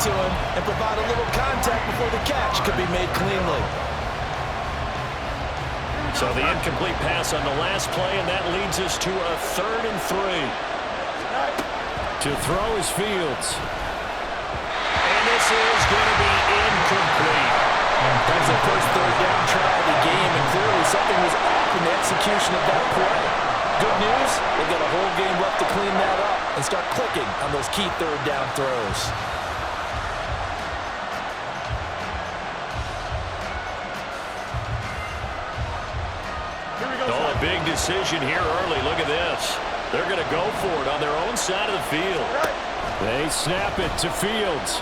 to him and provide a little contact before the catch could be made cleanly. So the incomplete pass on the last play, and that leads us to a 3rd and 3. To throw is Fields. And this is going to be incomplete. That's the first 3rd down try of the game, and clearly something was off in the execution of that play. Good news, they've got a whole game left to clean that up and start clicking on those key 3rd down throws. Oh, a big decision here early. Look at this. They're going to go for it on their own side of the field. They snap it to Fields.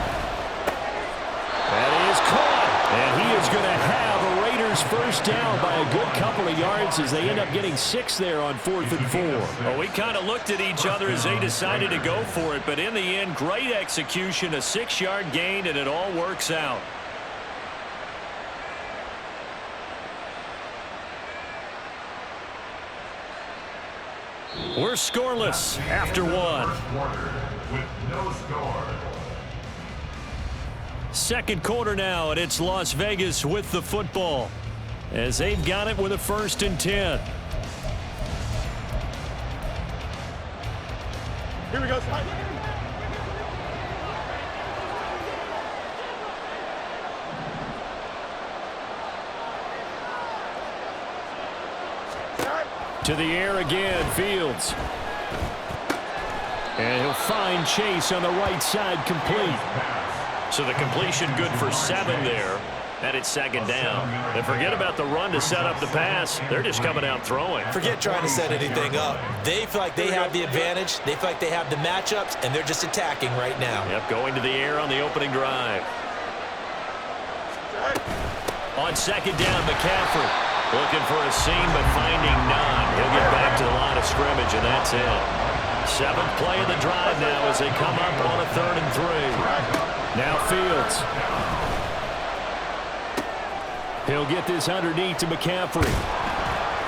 That is caught. And he is going to have a Raiders first down by a good couple of yards as they end up getting 6 there on 4th and 4. Well, we kind of looked at each other as they decided to go for it. But in the end, great execution, a 6-yard gain, and it all works out. We're scoreless after 1. Second quarter now, and it's Las Vegas with the football as they've got it with a 1st and 10. Here we go. To the air again, Fields. And he'll find Chase on the right side, complete. So the completion good for 7 there. And it's 2nd down. And forget about the run to set up the pass. They're just coming out throwing. Forget trying to set anything up. They feel like they have the advantage. They feel like they have the matchups, and they're just attacking right now. Yep, going to the air on the opening drive. On 2nd down, McCaffrey. Looking for a seam, but finding none. He'll get back to the line of scrimmage, and that's it. 7th play of the drive now as they come up on a 3rd and 3. Now Fields. He'll get this underneath to McCaffrey.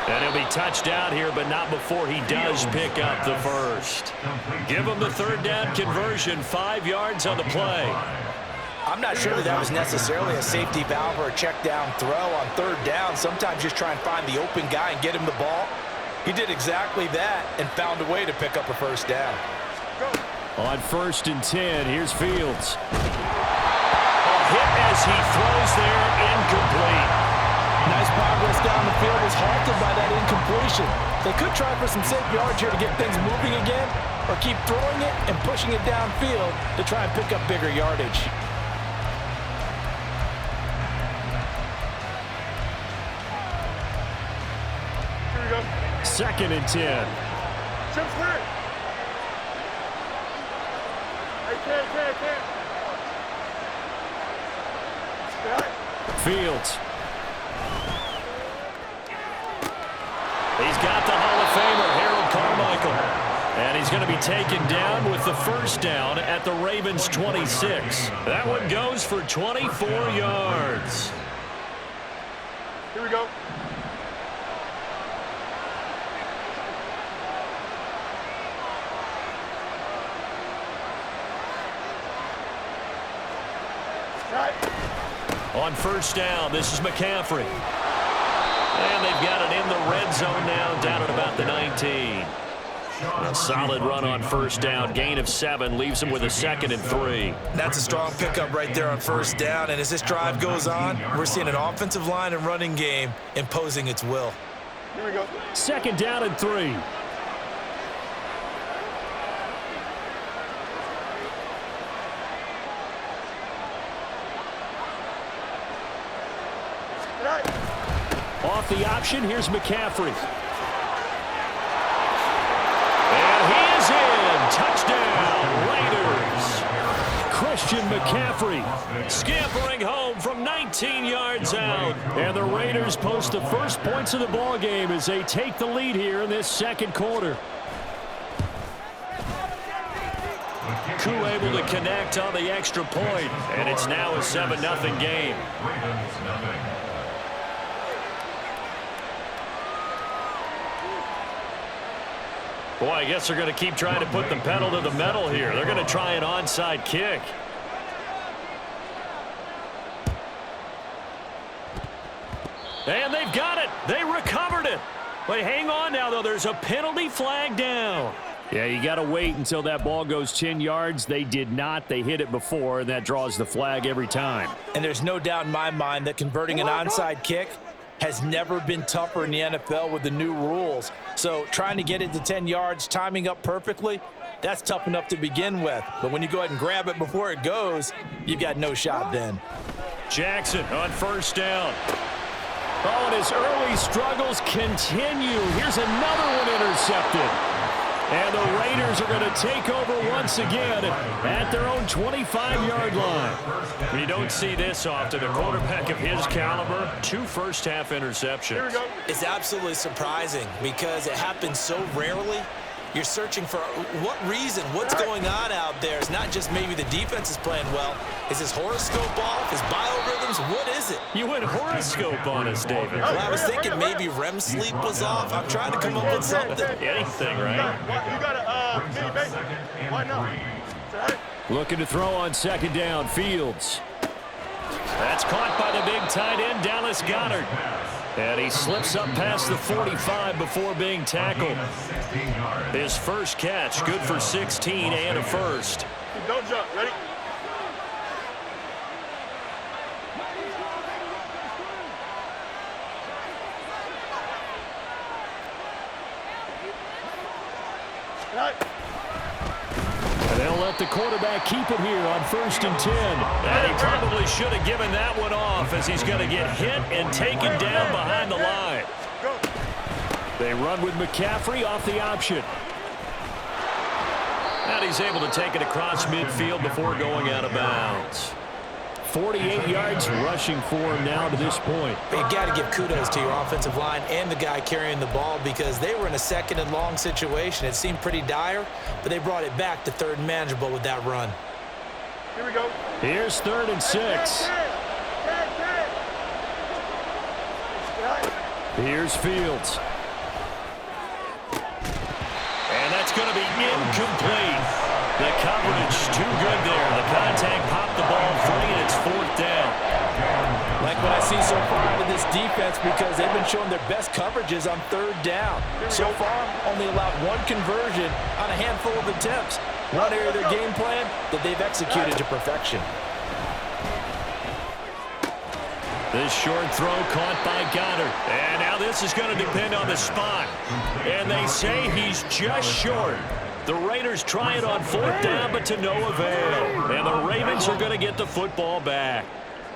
And he'll be touched out here, but not before he does pick up the first. Give him the 3rd down conversion, 5 yards on the play. I'm not sure that was necessarily a safety valve or a check down throw on 3rd down. Sometimes just try and find the open guy and get him the ball. He did exactly that and found a way to pick up a 1st down. On 1st and 10, here's Fields. A hit as he throws there, incomplete. Nice progress down the field was halted by that incompletion. They could try for some safe yards here to get things moving again, or keep throwing it and pushing it downfield to try and pick up bigger yardage. Here we go. 2nd and 10. Chip's clear. Can't. Fields. He's got the Hall of Famer, Harold Carmichael. And he's going to be taken down with the 1st down at the Ravens' 26. That one goes for 24 yards. Here we go. On 1st down, this is McCaffrey. And they've got it in the red zone now, down at about the 19. A solid run on 1st down, gain of 7, leaves him with a 2nd and 3. That's a strong pickup right there on 1st down, and as this drive goes on, we're seeing an offensive line and running game imposing its will. Here we go. 2nd down and 3. Off the option, here's McCaffrey. And he is in. Touchdown, Raiders. Christian McCaffrey scampering home from 19 yards out. And the Raiders post the first points of the ball game as they take the lead here in this 2nd quarter. Koo able to connect on the extra point, and it's now a 7-0 game. Boy, I guess they're going to keep trying to put the pedal to the metal here. They're going to try an onside kick. And they've got it. They recovered it. But hang on now, though. There's a penalty flag down. Yeah, you got to wait until that ball goes 10 yards. They did not. They hit it before, and that draws the flag every time. And there's no doubt in my mind that converting an onside kick has never been tougher in the NFL with the new rules. So trying to get it to 10 yards, timing up perfectly, that's tough enough to begin with. But when you go ahead and grab it before it goes, you've got no shot then. Jackson on first down. Oh, and his early struggles continue. Here's another one intercepted. And the Raiders are going to take over once again at their own 25-yard line. You don't see this often. A quarterback of his caliber, 2 first-half interceptions. It's absolutely surprising because it happens so rarely. You're searching for what reason, what's going on out there. It's not just maybe the defense is playing well. Is his horoscope off? His biorhythms? What is it? You went horoscope on us, David. Well, I was thinking maybe REM sleep was off. I'm trying to come up with something. Anything, right? You got a mini basic. Why not? Looking to throw on second down, Fields. That's caught by the big tight end, Dallas Goedert. And he slips up past the 45 before being tackled. His first catch, good for 16 and a first. Don't jump. Ready? And they'll let the quarterback keep it here on 1st and 10. And he probably should have given that one off as he's going to get hit and taken down behind the line. They run with McCaffrey off the option. And he's able to take it across midfield before going out of bounds. 48 yards rushing for him now to this point. You got to give kudos to your offensive line and the guy carrying the ball because they were in a 2nd and long situation. It seemed pretty dire, but they brought it back to 3rd and manageable with that run. Here we go. Here's 3rd and 6. Here's Fields. And that's going to be incomplete. The coverage too good there. The contact popped the ball free, and it's 4th down. Like what I see so far out of this defense because they've been showing their best coverages on 3rd down. So far, only allowed 1 conversion on a handful of attempts. One area of their game plan that they've executed to perfection. This short throw caught by Goddard. And now this is going to depend on the spot. And they say he's just short. The Raiders try it on 4th down, but to no avail. And the Ravens are going to get the football back.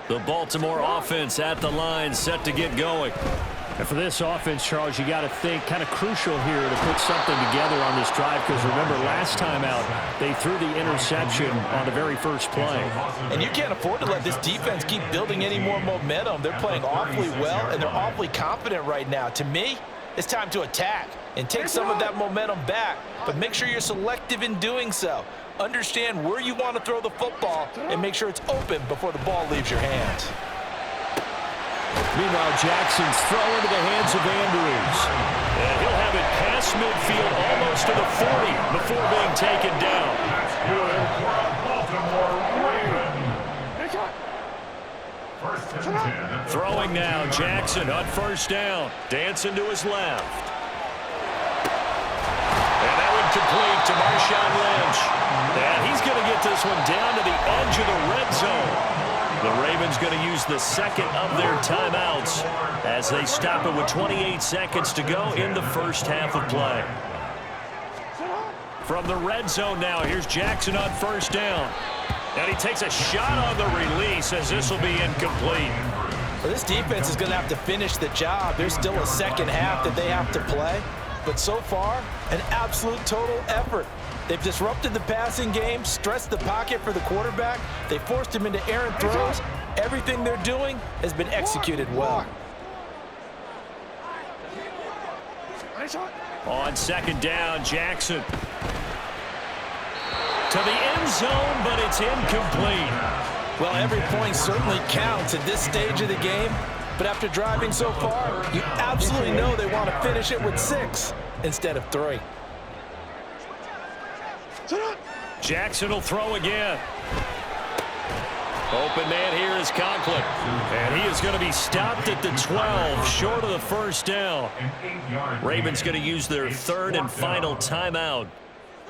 The Baltimore offense at the line, set to get going. And for this offense, Charles, you got to think kind of crucial here to put something together on this drive because remember, last time out, they threw the interception on the very first play. And you can't afford to let this defense keep building any more momentum. They're playing awfully well, and they're awfully confident right now. To me, it's time to attack and take some of that momentum back, but make sure you're selective in doing so. Understand where you want to throw the football and make sure it's open before the ball leaves your hands. Meanwhile, Jackson's throw into the hands of Andrews. And he'll have it past midfield almost to the 40 before being taken down. Throwing now, Jackson on 1st down. Dancing to his left. And that one complete to Marshawn Lynch. And he's going to get this one down to the edge of the red zone. The Ravens going to use the 2nd of their timeouts as they stop it with 28 seconds to go in the first half of play. From the red zone now, here's Jackson on 1st down. And he takes a shot on the release as this will be incomplete. Well, this defense is going to have to finish the job. There's still a 2nd half that they have to play. But so far, an absolute total effort. They've disrupted the passing game, stressed the pocket for the quarterback. They forced him into errant throws. Everything they're doing has been executed well. On 2nd down, Jackson. To the end zone, but it's incomplete. Well, every point certainly counts at this stage of the game. But after driving so far, you absolutely know they want to finish it with 6 instead of 3. Jackson will throw again. Open man here is Conklin. And he is going to be stopped at the 12, short of the first down. Ravens going to use their third and final timeout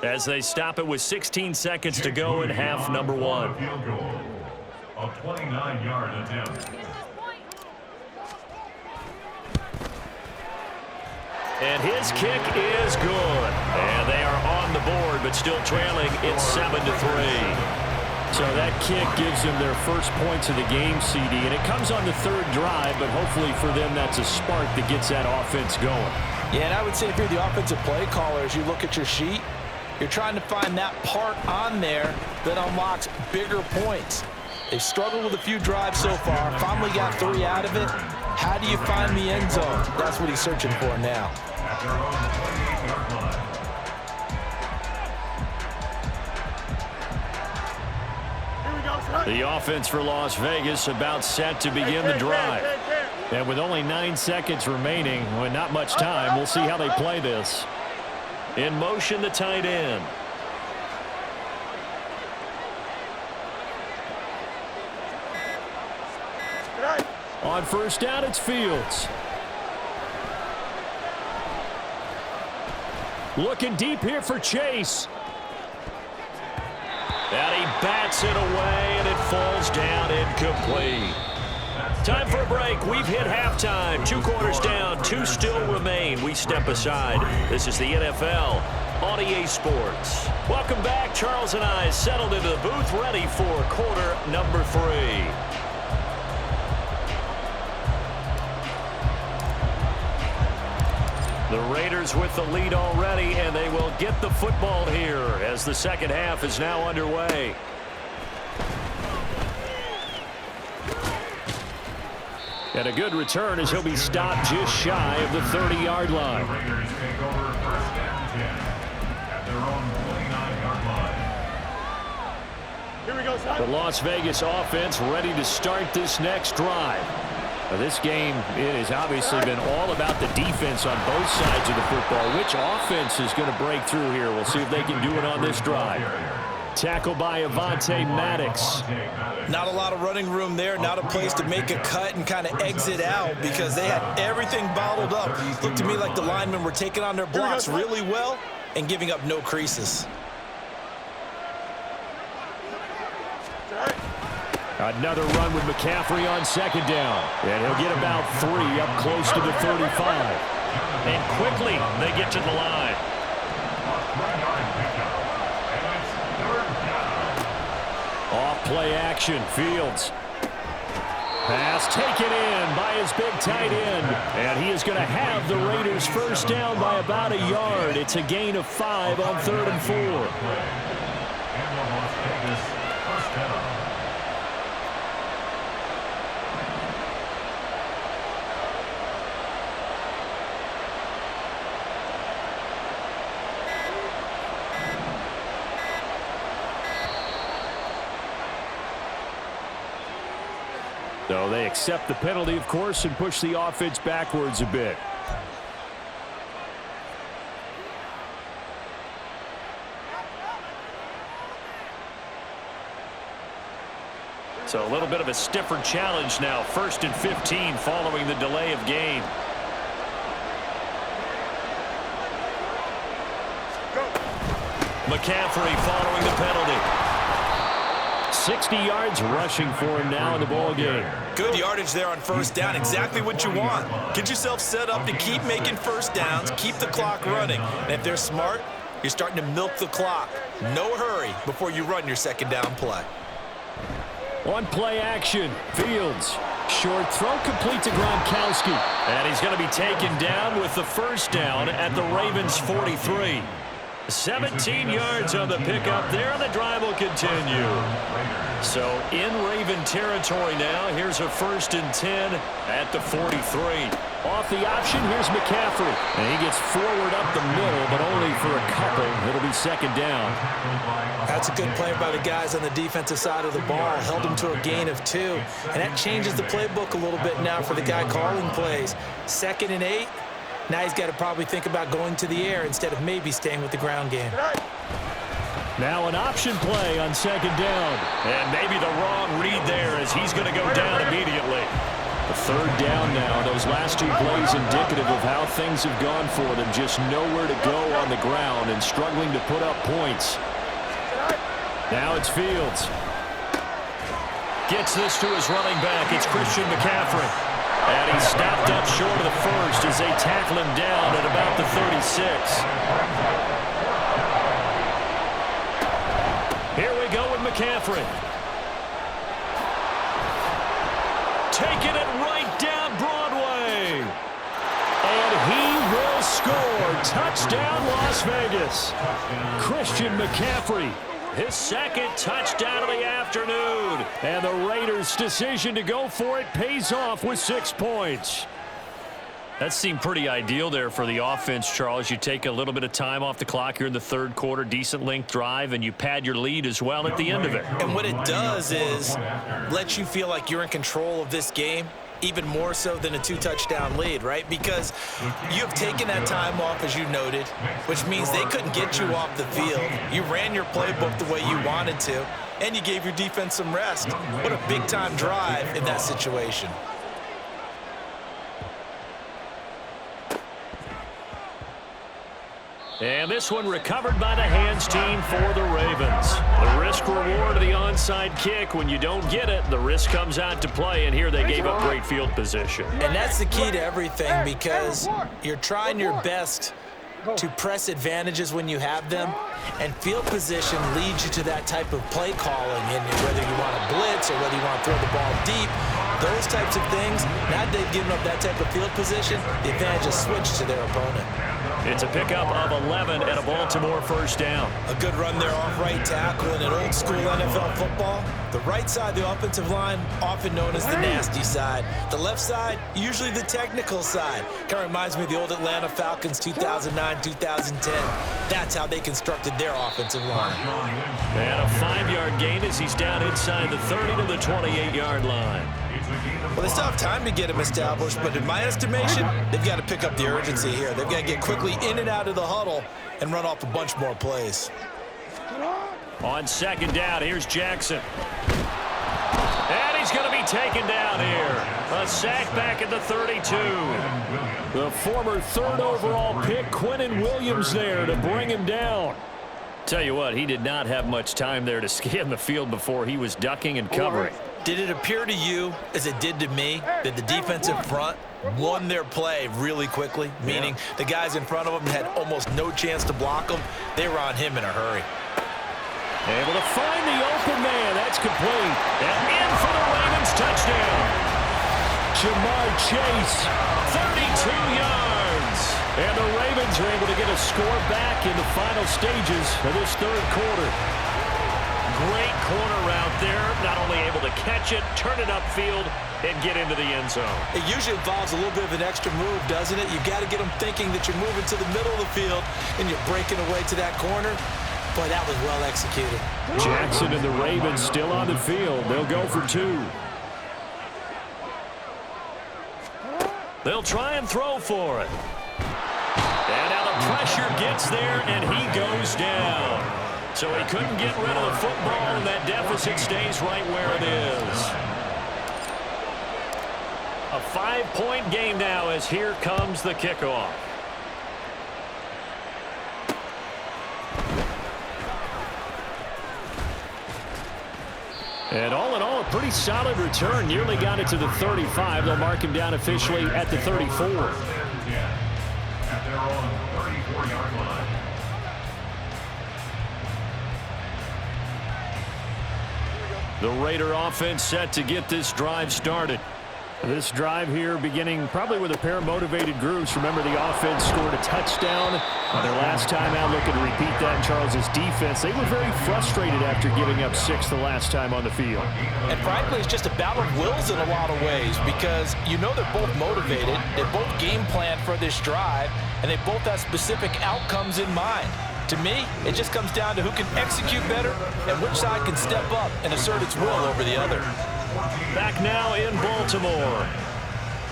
as they stop it with 16 seconds to go in half number one. A 29-yard attempt. And his kick is good. And they are on the board, but still trailing. It's 7-3. So that kick gives them their first points of the game, CD. And it comes on the third drive, but hopefully for them that's a spark that gets that offense going. Yeah, and I would say if you're the offensive play caller, as you look at your sheet, you're trying to find that part on there that unlocks bigger points. They've struggled with a few drives so far, finally got 3 out of it. How do you find the end zone? That's what he's searching for now. At their own 28-yard line. The offense for Las Vegas about set to begin the drive. And with only 9 seconds remaining, with not much time, we'll see how they play this. In motion, the tight end. On first down, it's Fields. Looking deep here for Chase. And he bats it away, and it falls down incomplete. Time for a break. We've hit halftime. 2 quarters down, 2 still remain. We step aside. This is the NFL on EA Sports. Welcome back. Charles and I settled into the booth, ready for quarter number 3. The Raiders with the lead already, and they will get the football here as the second half is now underway. And a good return as he'll be stopped just shy of the 30-yard line. The Raiders take over first down 10 at their own 29-yard line. Here we go, son. The Las Vegas offense ready to start this next drive. Now, this game, it has obviously been all about the defense on both sides of the football. Which offense is going to break through here? We'll see if they can do it on this drive. Tackle by Avonte Maddox. Not a lot of running room there, not a place to make a cut and kind of exit out because they had everything bottled up. Looked to me like the linemen were taking on their blocks really well and giving up no creases. Another run with McCaffrey on second down. And he'll get about 3 up close to the 35. And quickly they get to the line. Off play action, Fields. Pass taken in by his big tight end. And he is going to have the Raiders first down by about a yard. It's a gain of 5 on 3rd and 4. And the Las Vegas first down. So they accept the penalty, of course, and push the offense backwards a bit. So a little bit of a stiffer challenge now. 1st and 15 following the delay of game. McCaffrey following the penalty. 60 yards rushing for him now in the ball game. Good yardage there on first down. Exactly what you want. Get yourself set up to keep making first downs, keep the clock running. And if they're smart, you're starting to milk the clock. No hurry before you run your second down play. On play action, Fields. Short throw complete to Gronkowski. And he's going to be taken down with the first down at the Ravens 43. 17 yards on the pickup there, and the drive will continue. So in Raven territory now. Here's a 1st and 10 at the 43. Off the option, here's McCaffrey. And he gets forward up the middle, but only for a couple. It'll be second down. That's a good play by the guys on the defensive side of the ball. Held him to a gain of 2. And that changes the playbook a little bit now for the guy calling plays. 2nd and 8. Now he's got to probably think about going to the air instead of maybe staying with the ground game. Now an option play on second down. And maybe the wrong read there. as he's going to go down immediately. The third down now. Those last two plays indicative of how things have gone for them. Just nowhere to go on the ground and struggling to put up points. Now it's Fields. Gets this to his running back. It's Christian McCaffrey. And he's stopped up short of the first as they tackle him down at about the 36. Here we go with McCaffrey. Taking it right down Broadway. And he will score. Touchdown, Las Vegas. Christian McCaffrey. His second touchdown of the afternoon. And the Raiders' decision to go for it pays off with 6 points. That seemed pretty ideal there for the offense, Charles. You take a little bit of time off the clock here in the third quarter, decent length drive, and you pad your lead as well at the end of it. And what it does is let you feel like you're in control of this game, even more so than a 2-touchdown lead, right? Because you have taken that time off, as you noted, which means they couldn't get you off the field. You ran your playbook the way you wanted to, and you gave your defense some rest. What a big-time drive in that situation. And this one recovered by the hands team for the Ravens. The risk-reward of the onside kick. When you don't get it, the risk comes out to play, and here they gave up great field position. And that's the key to everything, because you're trying your best to press advantages when you have them, and field position leads you to that type of play calling, and whether you want to blitz or whether you want to throw the ball deep, those types of things. Now that they've given up that type of field position, the advantage is switched to their opponent. It's a pickup of 11 and a Baltimore first down. A good run there off right tackle in an old-school NFL football. The right side, the offensive line, often known as the nasty side. The left side, usually the technical side. Kind of reminds me of the old Atlanta Falcons 2009, 2010. That's how they constructed their offensive line. And a 5-yard gain as he's down inside the 30 to the 28-yard line. Well, they still have time to get him established, but in my estimation, they've got to pick up the urgency here. They've got to get quickly in and out of the huddle and run off a bunch more plays. On second down, here's Jackson. And he's going to be taken down here. A sack back at the 32. The former third overall pick, Quinnen Williams, there to bring him down. Tell you what, he did not have much time there to scan the field before he was ducking and covering. Did it appear to you, as it did to me, that the defensive front won their play really quickly? Meaning the guys in front of them had almost no chance to block them. They were on him in a hurry. Able to find the open man. That's complete. And in for the Ravens touchdown. Jamar Chase, 32 yards. And the Ravens are able to get a score back in the final stages of this third quarter. Great corner route there. Not only able to catch it, turn it upfield, and get into the end zone. It usually involves a little bit of an extra move, doesn't it? You've got to get them thinking that you're moving to the middle of the field and you're breaking away to that corner. Boy, that was well executed. Jackson and the Ravens still on the field. They'll go for 2. They'll try and throw for it. And now the pressure gets there, and he goes down. So he couldn't get rid of the football, and that deficit stays right where it is. A 5-point game now as here comes the kickoff. And all in all, a pretty solid return. Nearly got it to the 35. They'll mark him down officially at the 34. At their own 34-yard line. The Raider offense set to get this drive started. This drive here beginning probably with a pair of motivated groups. Remember, the offense scored a touchdown on their last time out. Looking to repeat that in Charles's defense. They were very frustrated after giving up 6 the last time on the field. And frankly, it's just a battle of wills in a lot of ways, because you know they're both motivated. They both game plan for this drive, and they both have specific outcomes in mind. To me, it just comes down to who can execute better and which side can step up and assert its will over the other. Back now in Baltimore.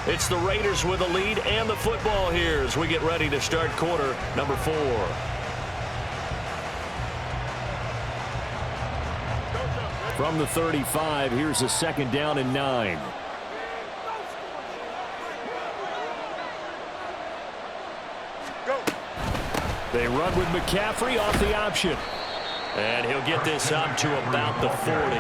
It's the Raiders with the lead and the football here as we get ready to start quarter number 4. From the 35, here's a 2nd down and 9. They run with McCaffrey off the option. And he'll get this up to about the 40.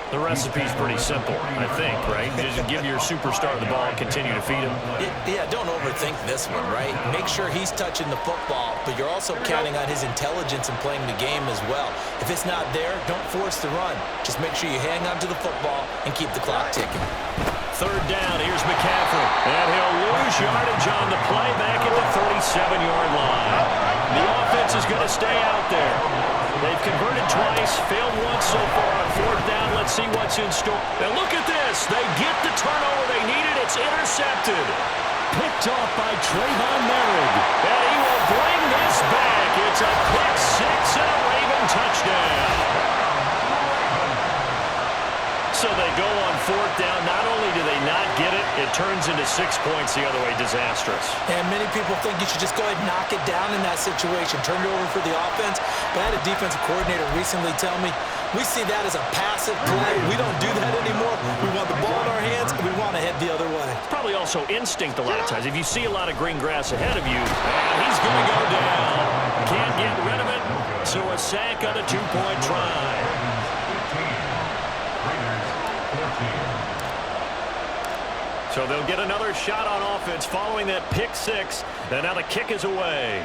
The recipe's pretty simple, I think, right? Just give your superstar the ball and continue to feed him. Yeah, don't overthink this one, right? Make sure he's touching the football, but you're also counting on his intelligence in playing the game as well. If it's not there, don't force the run. Just make sure you hang on to the football and keep the clock ticking. 3rd down, here's McCaffrey. And he'll lose yardage on the play back at the 37-yard line. The offense is going to stay out there. They've converted twice, failed once so far on 4th down. Let's see what's in store. Now look at this. They get the turnover they needed. It's intercepted. Picked off by Trayvon Merrick. And he will bring this back. It's a pick 6 and a Raven touchdown. So they go on 4th down. Not only do they not get it, it turns into 6 points the other way. Disastrous. And many people think you should just go ahead and knock it down in that situation. Turn it over for the offense. But I had a defensive coordinator recently tell me, we see that as a passive play. We don't do that anymore. We want the ball in our hands, and we want to head the other way. It's probably also instinct a lot of times. If you see a lot of green grass ahead of you, and he's going to go down. Can't get rid of it. So a sack on a 2-point try. So they'll get another shot on offense following that pick 6. And now the kick is away.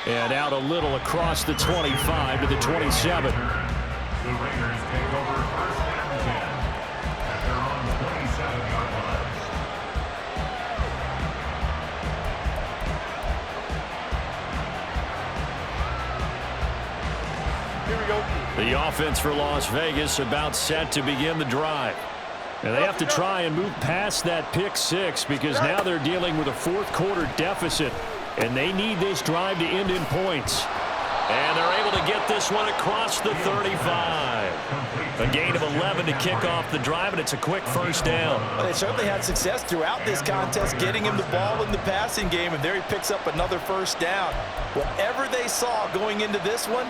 And out a little across the 25 to the 27. The Raiders take over 1st and 10 at their own 27-yard line. Here we go. The offense for Las Vegas about set to begin the drive. And they have to try and move past that pick 6 because now they're dealing with a 4th quarter deficit. And they need this drive to end in points. And they're able to get this one across the 35. A gain of 11 to kick off the drive, and it's a quick 1st down. Well, they certainly had success throughout this contest, getting him the ball in the passing game, and there he picks up another 1st down. Whatever they saw going into this one,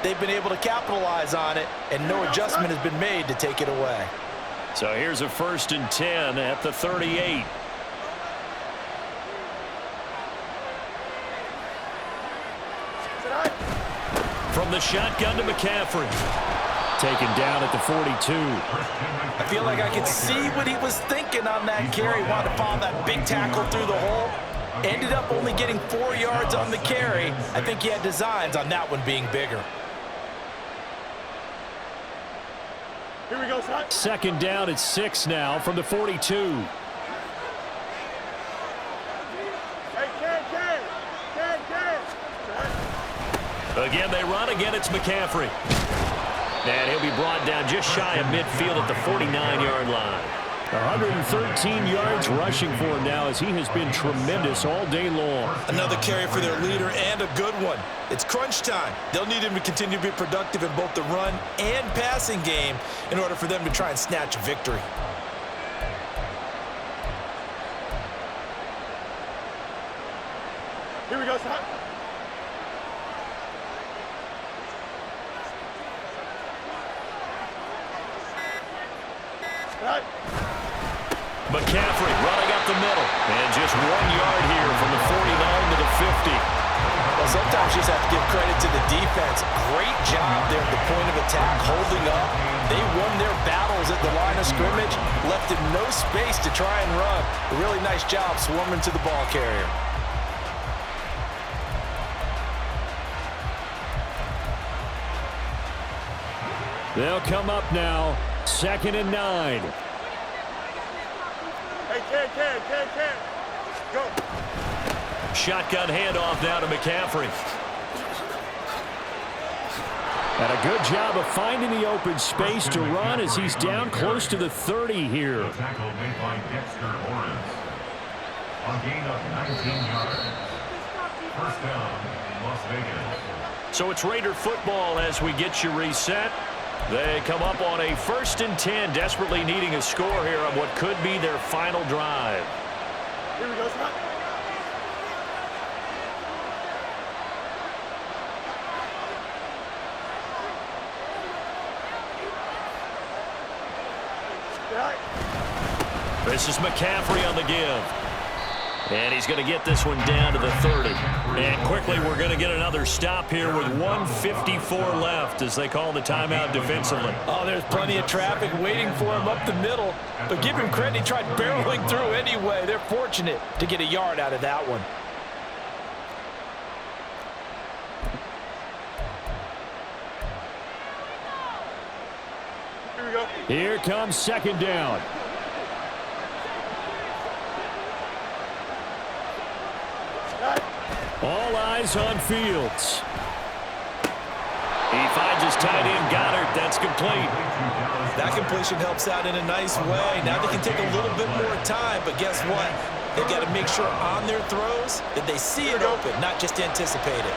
they've been able to capitalize on it, and no adjustment has been made to take it away. So here's a 1st and 10 at the 38. From the shotgun to McCaffrey. Taken down at the 42. I feel like I could see what he was thinking on that carry. Wanted to follow that big tackle through the hole. Ended up only getting 4 yards on the carry. I think he had designs on that one being bigger. Here we go, son. 2nd down at 6 now from the 42. Again, they run. Again, it's McCaffrey. And he'll be brought down just shy of midfield at the 49-yard line. 113 yards rushing for him now as he has been tremendous all day long. Another carry for their leader and a good one. It's crunch time. They'll need him to continue to be productive in both the run and passing game in order for them to try and snatch a victory. Here we go, son. McCaffrey running up the middle. And just 1 yard here from the 49 to the 50. Well, sometimes you just have to give credit to the defense. Great job there at the point of attack, holding up. They won their battles at the line of scrimmage, left him no space to try and run. A really nice job swarming to the ball carrier. They'll come up now, 2nd and 9. Hey, Ken. Go. Shotgun handoff now to McCaffrey. And a good job of finding the open space to run as he's down close to the 30 here. The tackle made by Dexter Lawrence. A gain of 19 yards. 1st down, Las Vegas. So it's Raider football as we get you reset. They come up on a 1st and 10, desperately needing a score here on what could be their final drive. Here we go, son. This is McCaffrey on the give. And he's going to get this one down to the 30. And quickly, we're going to get another stop here with 1:54 left as they call the timeout defensively. Oh, there's plenty of traffic waiting for him up the middle. But give him credit, he tried barreling through anyway. They're fortunate to get a yard out of that one. Here we go. Here comes second down. All eyes on Fields. He finds his tight end, Goddard. That's complete. That completion helps out in a nice way. Now they can take a little bit more time, but guess what? They've got to make sure on their throws that they see it open, not just anticipate it.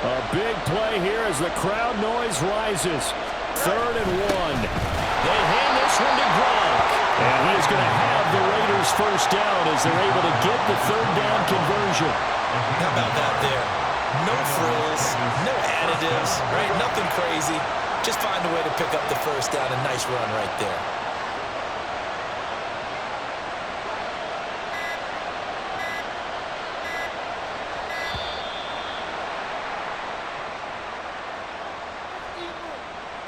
A big play here as the crowd noise rises. 3rd and 1. They hand this one to Gronk. And he's going to have the Raiders first down as they're able to get the 3rd down conversion. How about that there? No frills, no additives, right? Nothing crazy. Just find a way to pick up the first down. A nice run right there.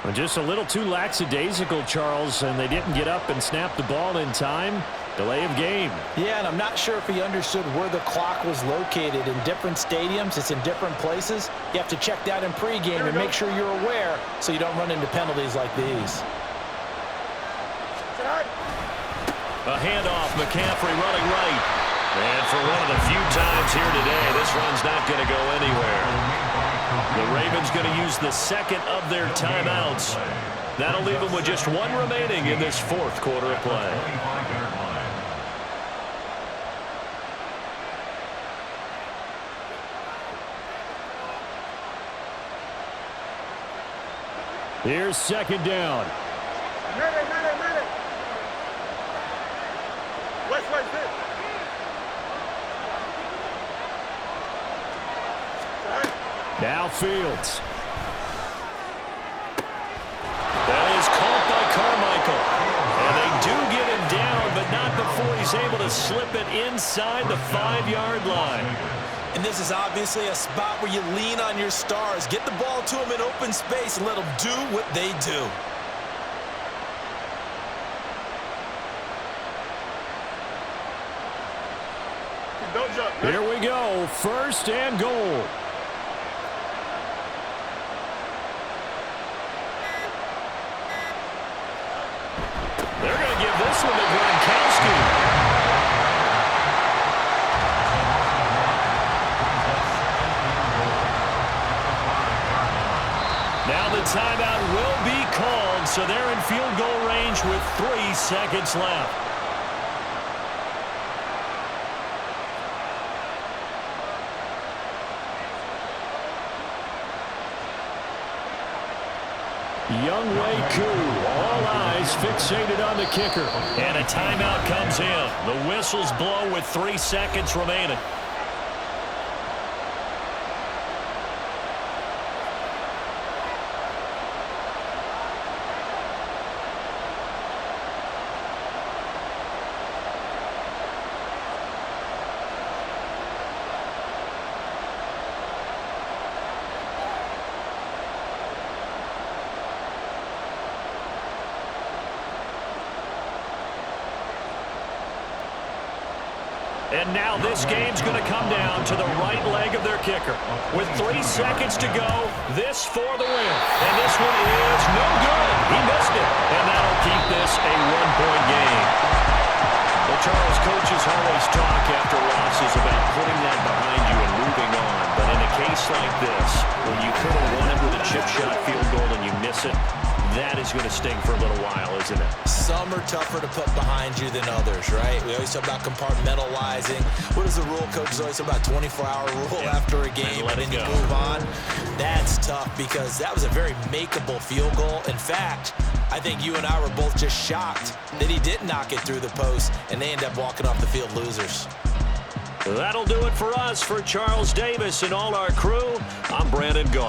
Well, just a little too lackadaisical, Charles, and they didn't get up and snap the ball in time. Delay of game. Yeah, and I'm not sure if he understood where the clock was located. In different stadiums, it's in different places. You have to check that in pregame and make sure you're aware so you don't run into penalties like these. A handoff, McCaffrey running right. And for one of the few times here today, this run's not going to go anywhere. The Ravens going to use the second of their timeouts. That'll leave them with just one remaining in this 4th quarter of play. Here's second down. West, this. Now Fields. That is caught by Carmichael. And they do get him down, but not before he's able to slip it inside the 5-yard line. And this is obviously a spot where you lean on your stars. Get the ball to them in open space and let them do what they do. Don't jump. Here we go. 1st and goal. They're going to give this one to Gronkowski. Now the timeout will be called, so they're in field goal range with 3 seconds left. Younghoe Koo, all eyes fixated on the kicker. And a timeout comes in. The whistles blow with 3 seconds remaining. And now this game's going to come down to the right leg of their kicker. With 3 seconds to go, this for the win. And this one is no good. He missed it. And that'll keep this a 1-point game. Well, Charles, coaches always talk after losses about putting that behind you and moving on. But in a case like this, when you could have won it with a chip shot field goal and you miss it, that is going to sting for a little while, isn't it? Some are tougher to put behind you than others, right? We always talk about compartmentalizing. What is the rule? Coaches always talk about 24-hour rule after a game, and then you move on. That's tough because that was a very makeable field goal. In fact, I think you and I were both just shocked that he didn't knock it through the post, and they end up walking off the field losers. That'll do it for us. For Charles Davis and all our crew, I'm Brandon Gaw.